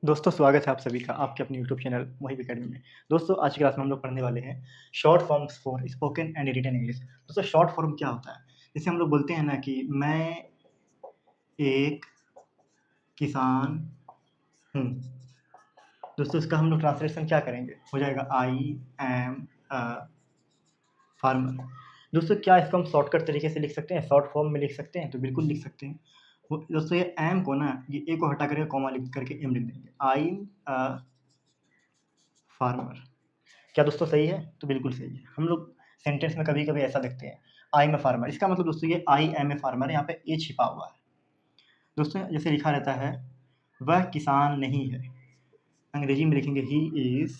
दोस्तों स्वागत है आप सभी का आपके अपने यूट्यूब चैनल मोहिब अकेडमी में। दोस्तों आज की क्लास में हम लोग पढ़ने वाले हैं short forms for spoken and written English. दोस्तों शॉर्ट फॉर्म क्या होता है? जैसे हम लोग बोलते हैं ना कि मैं एक किसान हूँ। दोस्तों इसका हम लोग ट्रांसलेशन क्या करेंगे? हो जाएगा आई एम अ फार्मर। दोस्तों क्या इसको हम शॉर्टकट तरीके से लिख सकते हैं, शॉर्ट फॉर्म में लिख सकते हैं? तो बिल्कुल लिख सकते हैं। दोस्तों ये एम को ना, ये ए को हटा करके कॉमा लिख करके एम लिख देंगे। I am a farmer. क्या दोस्तों सही है? तो बिल्कुल सही है। हम लोग सेंटेंस में कभी-कभी ऐसा देखते हैं, आई एम अ फार्मर। इसका मतलब दोस्तों ये आई एम ए फार्मर, यहाँ पे ए छिपा हुआ है। दोस्तों जैसे लिखा रहता है, वह किसान नहीं है। अंग्रेजी में लिखेंगे ही इज़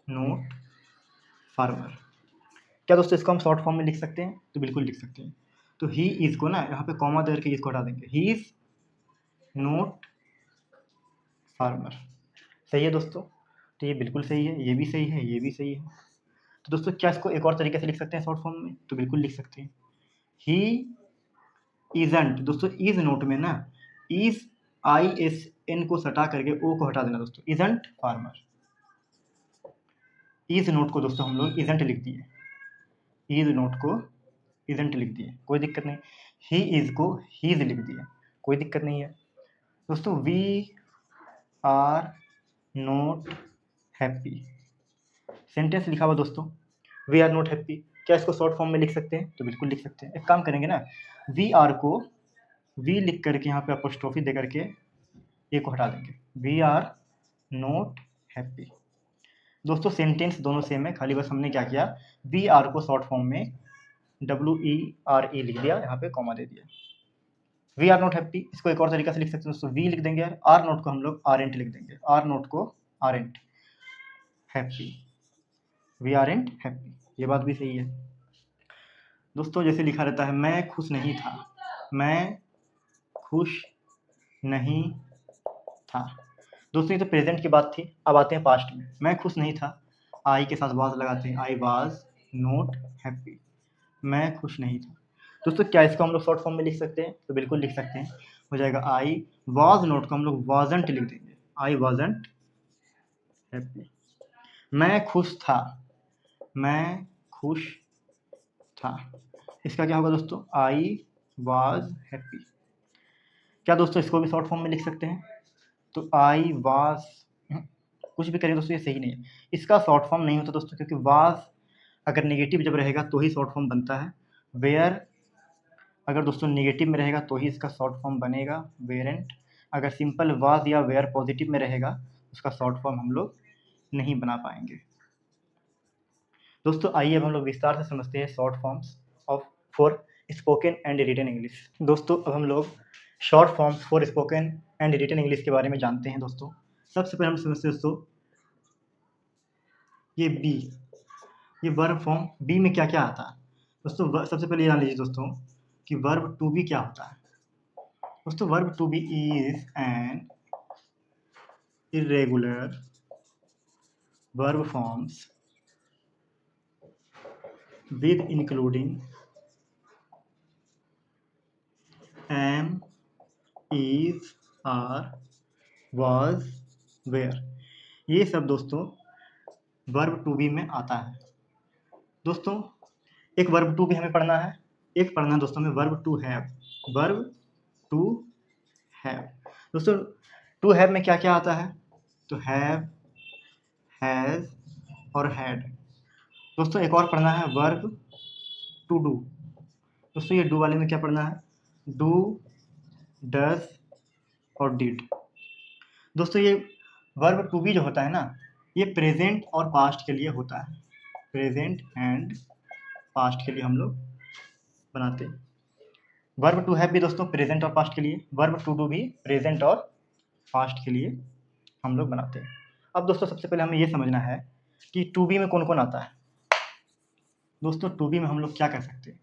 नॉट फार्मर। क्या दोस्तों इसको हम शॉर्ट फॉर्म में लिख सकते हैं? तो बिल्कुल लिख सकते हैं। तो ही इज़ को ना यहाँ पे कॉमा दे करके इसको हटा देंगे। He is not farmer. सही है दोस्तों? तो ये बिल्कुल सही है, ये भी सही है, ये भी सही है। तो दोस्तों क्या इसको एक और तरीके से लिख सकते हैं शॉर्ट फॉर्म में? तो बिल्कुल लिख सकते हैं। ही इज़न्ट। दोस्तों इज़ नोट में ना इज़ आई एस एन को सटा करके ओ को हटा देना दोस्तों। Isn't farmer. इज़ नोट को दोस्तों हम लोग इज़न्ट लिख दिए। इज़ नोट को इज़न्ट लिख दिए, कोई दिक्कत नहीं। ही इज़ को हीज़ लिख दिया, कोई दिक्कत नहीं है। दोस्तों we are not happy. Sentence लिखा हुआ दोस्तों, वी आर नॉट हैप्पी। क्या इसको शॉर्ट फॉर्म में लिख सकते हैं? तो बिल्कुल लिख सकते हैं। एक काम करेंगे ना, वी आर को वी लिख करके यहाँ पे अपोस्ट्रोफी दे करके ए को हटा देंगे। We are not happy. दोस्तों सेंटेंस दोनों सेम है, खाली बस हमने क्या किया, वी आर को शॉर्ट फॉर्म में WERE लिख दिया, यहाँ पे कॉमा दे दिया। वी आर नॉट हैप्पी, इसको एक और तरीका से लिख सकते हैं दोस्तों, वी लिख देंगे, आर नोट को हम लोग आरेंट लिख देंगे। आर नोट को aren't happy. We aren't happy, ये बात भी सही है। दोस्तों जैसे लिखा रहता है, मैं खुश नहीं था। मैं खुश नहीं था। दोस्तों ये तो प्रेजेंट की बात थी, अब आते हैं पास्ट में। मैं खुश नहीं था, आई के साथ वाज लगाते हैं। I was not happy. मैं खुश नहीं था। दोस्तों क्या इसको हम लोग शॉर्ट फॉर्म में लिख सकते हैं? तो बिल्कुल लिख सकते हैं। हो जाएगा आई वाज नॉट को हम लोग वाजंट लिख देंगे। I wasn't happy. मैं खुश था। मैं खुश था। इसका क्या होगा दोस्तों? I was happy. क्या दोस्तों इसको भी शॉर्ट फॉर्म में लिख सकते हैं? तो आई वाज, कुछ भी करें दोस्तों ये सही नहीं है। इसका शॉर्ट फॉर्म नहीं होता दोस्तों, क्योंकि वाज अगर नेगेटिव जब रहेगा तो ही शॉर्ट फॉर्म बनता है। वेयर अगर दोस्तों नेगेटिव में रहेगा तो ही इसका शॉर्ट फॉर्म बनेगा, वेरेंट। अगर सिंपल वाज या वेयर पॉजिटिव में रहेगा, उसका शॉर्ट फॉर्म हम लोग नहीं बना पाएंगे। दोस्तों आइए अब हम लोग विस्तार से समझते हैं short forms of for spoken and written English. दोस्तों अब हम लोग short forms for spoken and written English के बारे में जानते हैं। दोस्तों सबसे पहले हम समझते हैं दोस्तों, ये बी, ये वर्ब फॉर्म बी में क्या क्या आता है दोस्तों? सबसे पहले जान लीजिए दोस्तों कि वर्ब टू बी क्या होता है। दोस्तों verb to be is an irregular verb forms with including am, is, are, was, were. ये सब दोस्तों वर्ब टू बी में आता है। दोस्तों एक वर्ब टू भी हमें पढ़ना है, एक पढ़ना है दोस्तों हमें verb to have. Verb to have. दोस्तों टू हैव में क्या क्या आता है? तो हैव, हैज और हैड। दोस्तों एक और पढ़ना है वर्ब टू डू। दोस्तों ये डू वाले में क्या पढ़ना है? डू, डज और डिड। दोस्तों ये वर्ब टू बी जो होता है ना, ये प्रेजेंट और पास्ट के लिए होता है। प्रेजेंट एंड पास्ट के लिए हम लोग बनाते हैं। वर्ब टू हैव भी दोस्तों प्रेजेंट और पास्ट के लिए, वर्ब टू डू भी प्रेजेंट और पास्ट के लिए हम लोग बनाते हैं। अब दोस्तों सबसे पहले हमें ये समझना है कि टू बी में कौन कौन आता है। दोस्तों टू बी में हम लोग क्या कर सकते हैं?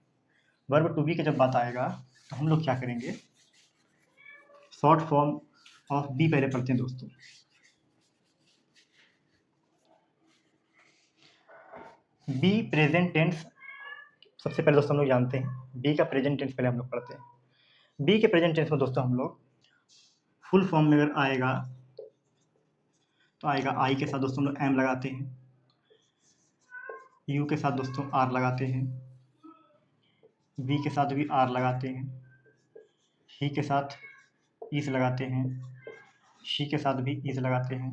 वर्ब टू बी का जब बात आएगा तो हम लोग क्या करेंगे, शॉर्ट फॉर्म ऑफ बी पहले पढ़ते हैं दोस्तों। बी प्रेजेंट टेंस सबसे पहले दोस्तों हम लोग जानते हैं। बी का प्रेजेंट टेंस पहले हम लोग पढ़ते हैं। बी के प्रेजेंट टेंस में दोस्तों हम लोग फुल फॉर्म में अगर आएगा तो आएगा आई के साथ दोस्तों हम लोग एम लगाते हैं, यू के साथ दोस्तों आर लगाते हैं, वी के साथ भी आर लगाते हैं, ही के साथ ईस लगाते हैं, शी के साथ भी ईस लगाते हैं,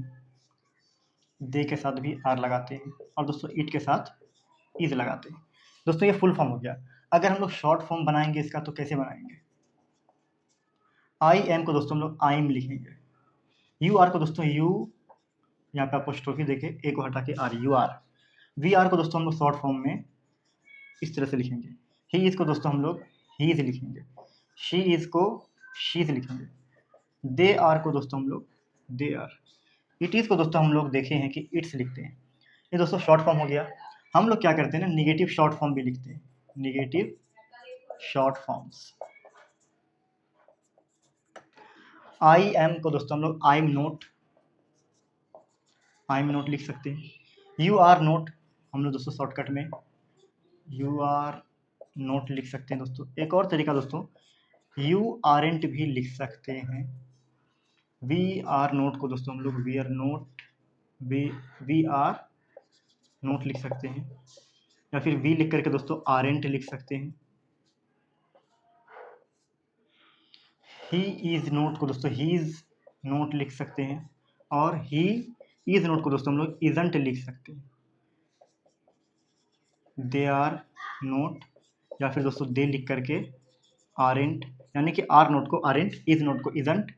दे के साथ भी आर लगाते हैं, और दोस्तों इट के साथ ईज लगाते हैं। दोस्तों ये फुल फॉर्म हो गया। अगर हम लोग शॉर्ट फॉर्म बनाएंगे इसका तो कैसे बनाएंगे? आई एम को दोस्तों हम लोग आई में लिखेंगे, यू आर को दोस्तों यू, यहाँ पे अपोस्ट्रोफी देखे, ए को हटा के are, you are. We are को दोस्तों हम लोग शॉर्ट फॉर्म में इस तरह से लिखेंगे। ही इज को दोस्तों हम लोग ही इज लिखेंगे, शी इज को शीज लिखेंगे, दे आर को दोस्तों हम लोग दे आर, इट इज को दोस्तों हम लोग देखे हैं कि इट्स लिखते हैं। ये दोस्तों शॉर्ट फॉर्म हो गया। हम लोग क्या करते हैं ना, निगेटिव शॉर्ट फॉर्म भी लिखते हैं, negative short forms. I am को दोस्तों हम लोग आई एम नोट लिख सकते हैं। यू आर नोट हम लोग दोस्तों शॉर्टकट में यू आर नोट लिख सकते हैं दोस्तों। एक और तरीका दोस्तों, यू आरंट भी लिख सकते हैं। वी आर नोट को दोस्तों हम लोग we are not we are not लिख सकते हैं, या फिर वी लिख करके दोस्तों आरंट लिख सकते हैं। ही इज नोट को दोस्तों ही इज नोट लिख सकते हैं, और ही इज नोट को दोस्तों हम लोग इजंट लिख सकते हैं। दे आर नोट, या फिर दोस्तों दे लिख करके आरेंट, यानी कि आर नोट को आरेंट, इज नोट को इजंट,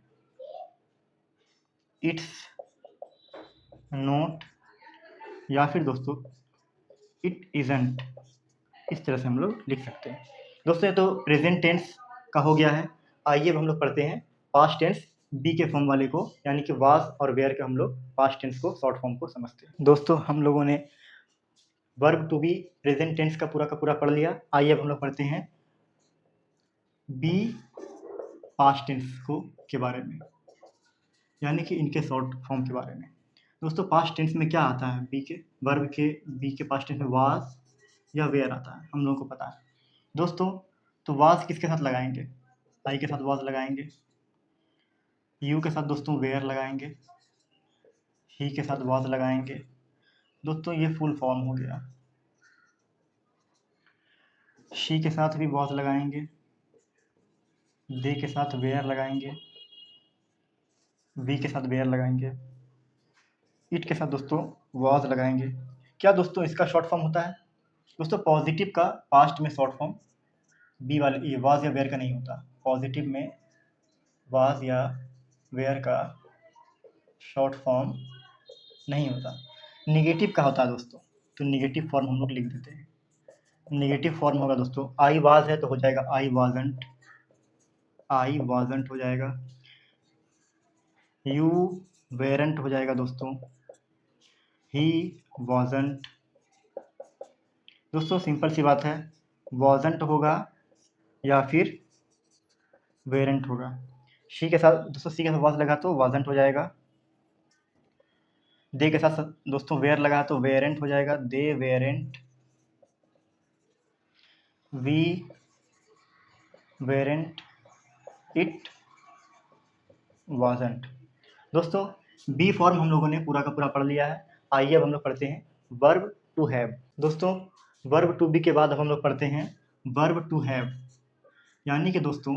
इट्स नोट, या फिर दोस्तों इट इजंट, इस तरह से हम लोग लिख सकते हैं। दोस्तों ये तो प्रेजेंट टेंस का हो गया है। आइए अब हम लोग पढ़ते हैं पास्ट टेंस बी के फॉर्म वाले को, यानी कि वाज और वेयर के हम लोग पास्ट टेंस को, शॉर्ट फॉर्म को समझते हैं। दोस्तों हम लोगों ने verb to be present tense का पूरा पढ़ लिया। आइए अब हम लोग पढ़ते हैं बी पास्ट टेंस को के बारे में, यानी कि इनके शॉर्ट फॉर्म के बारे में। दोस्तों पास्ट टेंस में क्या आता है? बी के वर्ब के बी के पास्ट टेंस में वाज या वेयर आता है, हम लोगों को पता है दोस्तों। तो वाज किसके साथ लगाएंगे? आई के साथ वाज लगाएंगे, यू के साथ दोस्तों वेयर लगाएंगे, ही के साथ वाज लगाएंगे। दोस्तों ये फुल फॉर्म हो गया। शी के साथ भी वाज लगाएंगे, दे के साथ वेयर लगाएंगे, वी के साथ वेयर लगाएंगे, इट के साथ दोस्तों वाज लगाएंगे। क्या दोस्तों इसका शॉर्ट फॉर्म होता है? दोस्तों पॉजिटिव का पास्ट में शॉर्ट फॉर्म बी वाले ये वाज या वेयर का नहीं होता। पॉजिटिव में वाज या वेयर का शॉर्ट फॉर्म नहीं होता, निगेटिव का होता है दोस्तों। तो निगेटिव फॉर्म हम लोग लिख देते हैं। निगेटिव फॉर्म होगा दोस्तों, आई वाज है तो हो जाएगा आई वाजंट हो जाएगा, यू वेरेंट हो जाएगा दोस्तों, ही वाजंट। दोस्तों सिंपल सी बात है, वाजंट होगा या फिर वेरेंट होगा। शी के साथ दोस्तों सी के साथ वाज लगा तो वाजंट हो जाएगा, दे के साथ दोस्तों वेयर लगा तो वेरेंट हो जाएगा, दे वेरेंट, वी वेरेंट, इट वाजंट। दोस्तों बी फॉर्म हम लोगों ने पूरा का पूरा पढ़ लिया है। आइए अब हम लोग पढ़ते हैं वर्ब टू हैव। दोस्तों वर्ब टू बी के बाद अब हम लोग पढ़ते हैं वर्ब टू हैव, यानी कि दोस्तों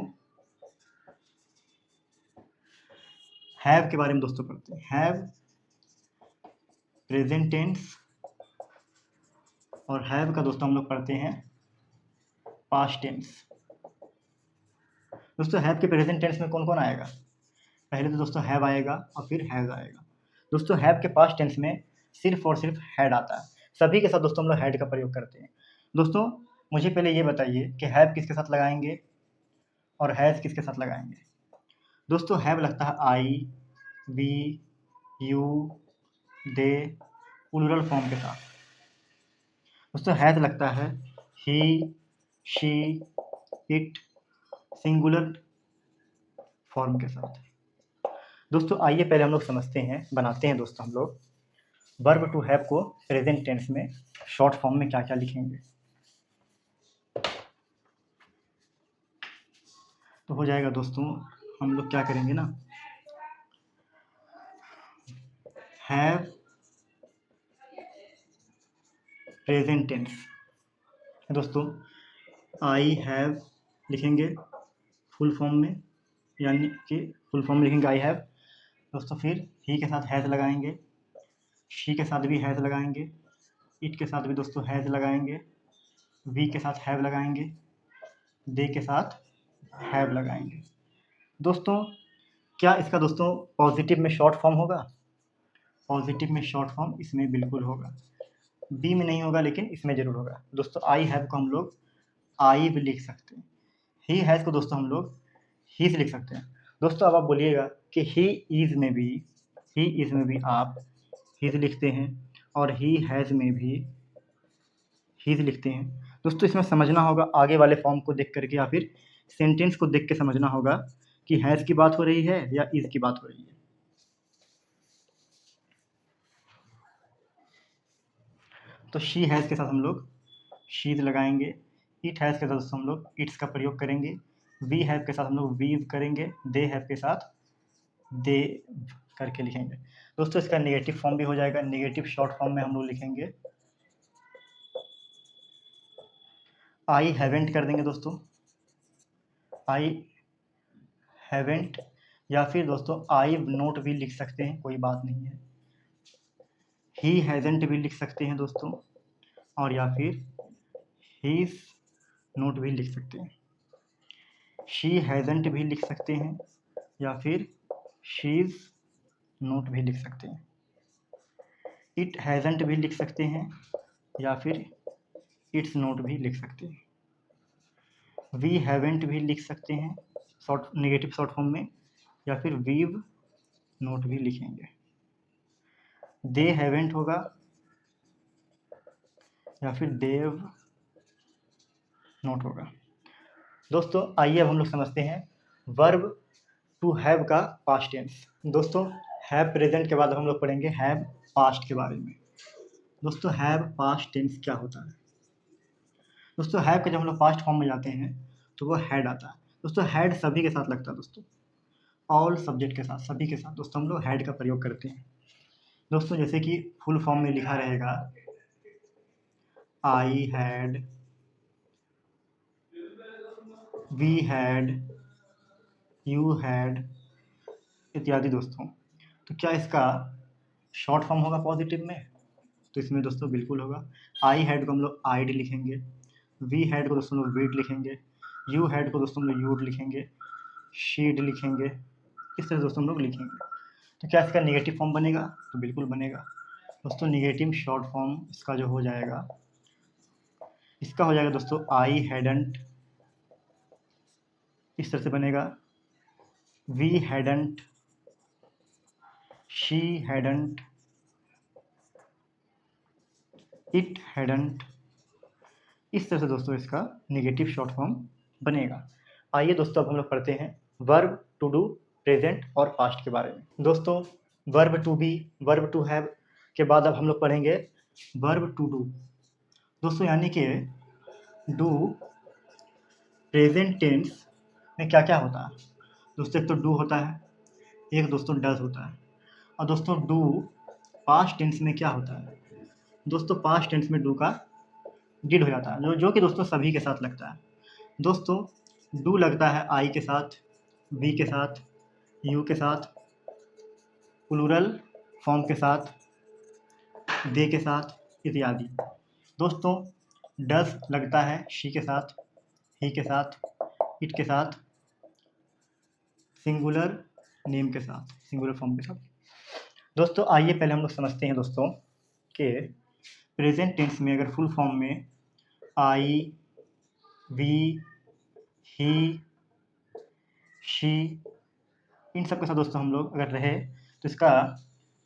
हैव के बारे में दोस्तों पढ़ते हैं। हैव प्रेजेंट टेंस, और हैव का दोस्तों हम लोग पढ़ते हैं पास्ट टेंस। दोस्तों हैव के प्रेजेंट टेंस में कौन कौन आएगा? पहले तो दोस्तों हैव आएगा और फिर हैज आएगा। दोस्तों हैव के पास्ट टेंस में सिर्फ और सिर्फ हैड आता है। सभी के साथ दोस्तों हम लोग हैड का प्रयोग करते हैं। दोस्तों मुझे पहले ये बताइए कि हैव किसके साथ लगाएंगे और हैज़ किसके साथ लगाएंगे? दोस्तों हैव लगता है I, we, you, they plural form के साथ। दोस्तों हैज़ लगता है he, she, it singular form के साथ। दोस्तों आइए पहले हम लोग समझते हैं, बनाते हैं दोस्तों हम लोग वर्ब टू हैव को प्रेजेंट टेंस में शॉर्ट फॉर्म में क्या क्या लिखेंगे। तो हो जाएगा दोस्तों, हम लोग क्या करेंगे ना, हैव प्रेजेंट टेंस। दोस्तों आई हैव लिखेंगे फुल फॉर्म में, यानी कि फुल फॉर्म में लिखेंगे आई हैव। दोस्तों फिर ही के साथ हैज़ लगाएंगे, शी के साथ भी हैज़ लगाएंगे, इट के साथ भी दोस्तों हैज़ लगाएंगे, वी के साथ हैव लगाएंगे, दे के साथ हैव लगाएंगे। दोस्तों क्या इसका दोस्तों पॉजिटिव में शॉर्ट फॉर्म होगा? पॉजिटिव में शॉर्ट फॉर्म इसमें बिल्कुल होगा, बी में नहीं होगा लेकिन इसमें ज़रूर होगा। दोस्तों आई हैव को हम लोग आई भी लिख सकते हैं, ही हैज़ को दोस्तों हम लोग ही से लिख सकते हैं। दोस्तों अब आप बोलिएगा कि ही इज़ में भी आप हिज लिखते हैं और ही हैज़ में भी हिज लिखते हैं। दोस्तों इसमें समझना होगा आगे वाले फॉर्म को देख करके या फिर सेंटेंस को देख के समझना होगा कि हैज़ की बात हो रही है या इज़ की बात हो रही है। तो शी हैज़ के साथ हम लोग शीज लगाएंगे, इट हैज़ के साथ दोस्तों हम लोग इट्स का प्रयोग करेंगे, वी हैव के साथ हम लोग वीव करेंगे, दे हैव के साथ दे करके लिखेंगे। दोस्तों इसका नेगेटिव फॉर्म भी हो जाएगा, नेगेटिव शॉर्ट फॉर्म में हम लोग लिखेंगे आई हैवेंट कर देंगे दोस्तों, आई हैवेंट, या फिर दोस्तों आई नोट भी लिख सकते हैं, कोई बात नहीं है। ही हैजेंट भी लिख सकते हैं दोस्तों, और या फिर हीज नोट भी लिख सकते हैं। शी हैजेंट भी लिख सकते हैं या फिर शीज नोट भी लिख सकते हैं। इट हैजेंट भी लिख सकते हैं या फिर इट्स नोट भी लिख सकते हैं। वी हैवेंट भी लिख सकते हैं शॉर्ट नेगेटिव शॉर्ट फॉर्म में, या फिर वीव नोट भी लिखेंगे। दे हैवेंट होगा या फिर देव नोट होगा। दोस्तों आइए अब हम लोग समझते हैं वर्ब टू हैव का पास्ट टेंस। दोस्तों हैव प्रेजेंट के बाद हम लोग पढ़ेंगे हैव पास्ट के बारे में। दोस्तों हैव पास्ट टेंस क्या होता है? दोस्तों हैव के जब हम लोग पास्ट फॉर्म में जाते हैं तो वो हैड आता है। दोस्तों हैड सभी के साथ लगता है दोस्तों, ऑल सब्जेक्ट के साथ, सभी के साथ दोस्तों हम लोग हैड का प्रयोग करते हैं। दोस्तों जैसे कि फुल फॉर्म में लिखा रहेगा I had, we had, you had इत्यादि दोस्तों। तो क्या इसका शॉर्ट फॉर्म होगा पॉजिटिव में? तो इसमें दोस्तों बिल्कुल होगा। आई हैड को हम लोग आईड लिखेंगे, वी हैड को दोस्तों हम लोग वीड लिखेंगे, यू हैड को दोस्तों हम लोग यूड लिखेंगे, शीड लिखेंगे, इस तरह दोस्तों हम लोग लिखेंगे। तो क्या इसका नेगेटिव फॉर्म बनेगा? तो बिल्कुल बनेगा दोस्तों। नेगेटिव शॉर्ट फॉर्म इसका जो हो जाएगा, इसका हो जाएगा दोस्तों आई हैडंट, इस तरह से बनेगा। We hadn't, she hadn't, it hadn't, इस तरह से दोस्तों इसका नेगेटिव शॉर्ट फॉर्म बनेगा। आइए दोस्तों अब हम लोग पढ़ते हैं वर्ब टू डू, प्रेजेंट और पास्ट के बारे में। दोस्तों verb to be, verb to have के बाद अब हम लोग पढ़ेंगे वर्ब टू डू। दोस्तों यानी कि डू प्रेजेंट टेंस में क्या क्या होता है? दोस्तों एक तो डू होता है, एक दोस्तों डज होता है, और दोस्तों डू पास्ट टेंस में क्या होता है? दोस्तों पास्ट टेंस में डू का डिड हो जाता है, जो कि दोस्तों सभी के साथ लगता है। दोस्तों डू लगता है आई के साथ, वी के साथ, यू के साथ, प्लूरल फॉर्म के साथ, दे के साथ इत्यादि। दोस्तों डस लगता है शी के साथ, ही के साथ, इट के साथ, सिंगुलर नेम के साथ, सिंगुलर फॉर्म के साथ। दोस्तों आइए पहले हम लोग समझते हैं दोस्तों कि प्रेजेंट टेंस में अगर फुल फॉर्म में आई, वी, ही, शी, इन सब के साथ दोस्तों हम लोग अगर रहे तो इसका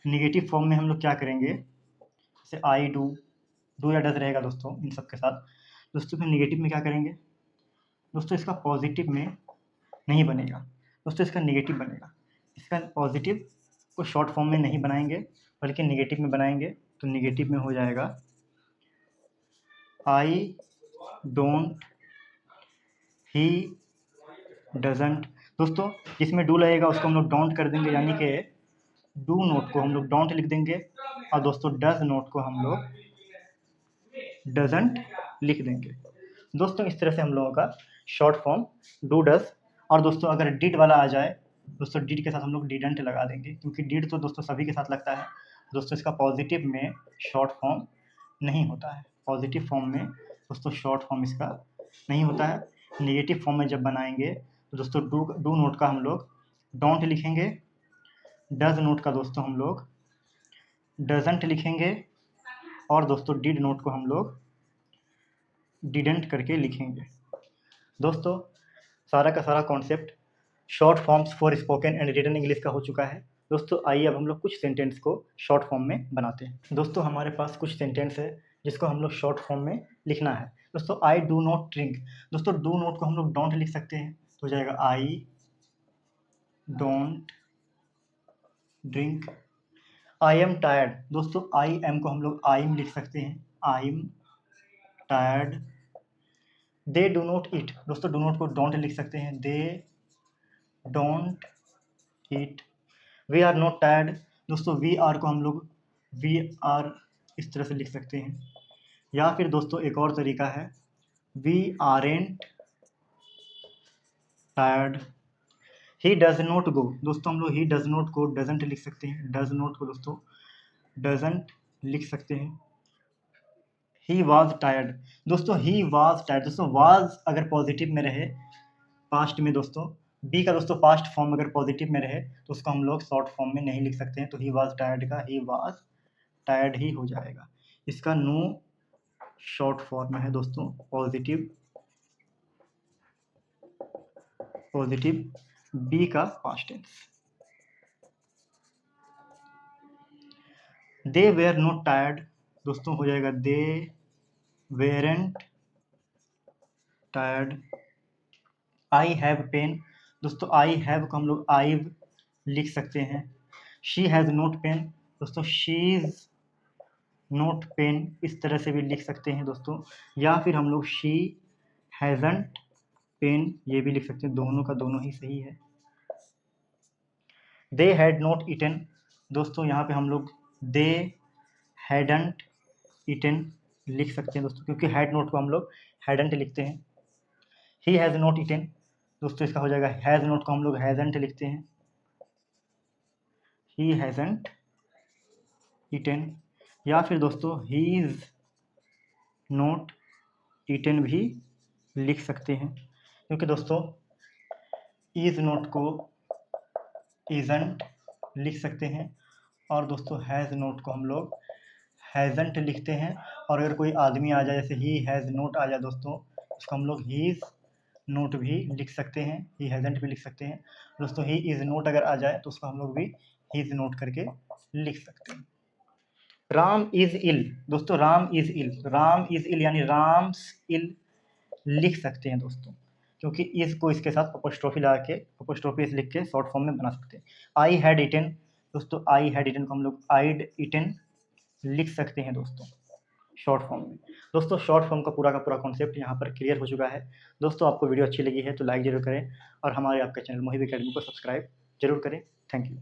निगेटिव फॉर्म में हम लोग क्या करेंगे? जैसे आई डू या डज रहेगा दोस्तों इन सब के साथ। दोस्तों फिर निगेटिव में क्या करेंगे? दोस्तों इसका पॉजिटिव में नहीं बनेगा दोस्तों, इसका निगेटिव बनेगा। इसका पॉजिटिव को शॉर्ट फॉर्म में नहीं बनाएंगे बल्कि निगेटिव में बनाएंगे। तो निगेटिव में हो जाएगा आई डोंट, ही डजंट। दोस्तों जिसमें डू लगेगा उसको हम लोग डोंट कर देंगे, यानी कि डू नोट को हम लोग डोंट लिख देंगे और दोस्तों डज नोट को हम लोग डजंट लिख देंगे। दोस्तों इस तरह से हम लोगों का शॉर्ट फॉर्म डू डज, और दोस्तों अगर डिड वाला आ जाए दोस्तों डिड के साथ हम लोग डिडंट लगा देंगे, क्योंकि डिड तो दोस्तों सभी के साथ लगता है। दोस्तों इसका पॉजिटिव में शॉर्ट फॉर्म नहीं होता है, पॉजिटिव फॉर्म में दोस्तों शॉर्ट फॉर्म इसका नहीं होता है। नेगेटिव फॉर्म में जब बनाएंगे तो दोस्तों डू नोट का हम लोग डोंट लिखेंगे, डज नोट का दोस्तों हम लोग डजंट लिखेंगे, और दोस्तों डिड नोट को हम लोग डिडंट करके लिखेंगे। दोस्तों सारा का सारा concept short forms for spoken and written English का हो चुका है। दोस्तों आइए अब हम लोग कुछ सेंटेंस को शॉर्ट फॉर्म में बनाते हैं। दोस्तों हमारे पास कुछ सेंटेंस है जिसको हम लोग शॉर्ट फॉर्म में लिखना है। दोस्तों आई डू नॉट ड्रिंक, दोस्तों डू नॉट को हम लोग डोंट लिख सकते हैं, तो हो जाएगा I don't drink. I am tired, दोस्तों आई एम को हम लोग आई एम लिख सकते हैं, I am tired. They do not eat, दोस्तों डू नॉट को डोंट लिख सकते हैं, they don't eat. We are not tired, दोस्तों वी आर को हम लोग वी आर इस तरह से लिख सकते हैं, या फिर दोस्तों एक और तरीका है we aren't tired. He does not go, दोस्तों हम लोग ही डज नॉट को डजेंट लिख सकते हैं, डज नॉट को दोस्तों डजेंट लिख सकते हैं। ही वॉज टायर्ड, दोस्तों ही वॉज टायर्ड, दोस्तों वॉज अगर पॉजिटिव में रहे पास्ट में दोस्तों, बी का दोस्तों पास्ट फॉर्म अगर पॉजिटिव में रहे तो उसको हम लोग शॉर्ट फॉर्म में नहीं लिख सकते हैं, तो ही वॉज टायर्ड का ही वॉज टायर्ड ही हो जाएगा। इसका नो शॉर्ट फॉर्म है दोस्तों पॉजिटिव, पॉजिटिव बी का past tense. They were not tired, दोस्तों हो जाएगा they weren't tired. I have pain, दोस्तों आई हैव को हम लोग आई लिख सकते हैं। शी हैज़ नोट पेन, दोस्तों शी इज़ नोट पेन इस तरह से भी लिख सकते हैं दोस्तों, या फिर हम लोग शी हैज़ंट पेन ये भी लिख सकते हैं, दोनों का दोनों ही सही है। दे हैड नॉट ईटन, दोस्तों यहाँ पे हम लोग दे हैडंट ईटन लिख सकते हैं दोस्तों, क्योंकि हैड नोट को हम लोग हैडंट लिखते हैं। ही हैज़ नॉट ईटन, दोस्तों इसका हो जाएगा हैज़ नोट को हम लोग हैज़ंट लिखते हैं, ही हैज़ंट ईटन। या फिर दोस्तों ही इज़ नॉट ईटन भी लिख सकते हैं, क्योंकि दोस्तों इज़ नोट को इज़ंट लिख सकते हैं, और दोस्तों हैज़ नोट को हम लोग हैज़ंट लिखते हैं। और अगर कोई आदमी आ जाए जैसे ही हैज़ नोट आ जाए दोस्तों, उसको हम लोग ही इज़ नोट भी लिख सकते हैं, ही हैज़ंट भी लिख सकते हैं। दोस्तों ही इज़ नोट अगर आ जाए तो उसको हम लोग भी ही इज़ नोट करके लिख सकते हैं। राम इज़ इल, दोस्तों Ram is ill, Ram is ill यानी राम्स इल लिख सकते हैं दोस्तों, क्योंकि इस को इसके साथ अपोस्ट्रोफी लगा के अपोस्ट्रोफी इस लिख के शॉर्ट फॉर्म में बना सकते हैं। आई हैड इटन, दोस्तों आई हैड इटन को हम लोग आइड इटन लिख सकते हैं दोस्तों शॉर्ट फॉर्म में। दोस्तों शॉर्ट फॉर्म का पूरा कॉन्सेप्ट यहाँ पर क्लियर हो चुका है। दोस्तों आपको वीडियो अच्छी लगी है तो लाइक जरूर करें, और हमारे आपके चैनल मोहिब एकेडमी को सब्सक्राइब जरूर करें। Thank you.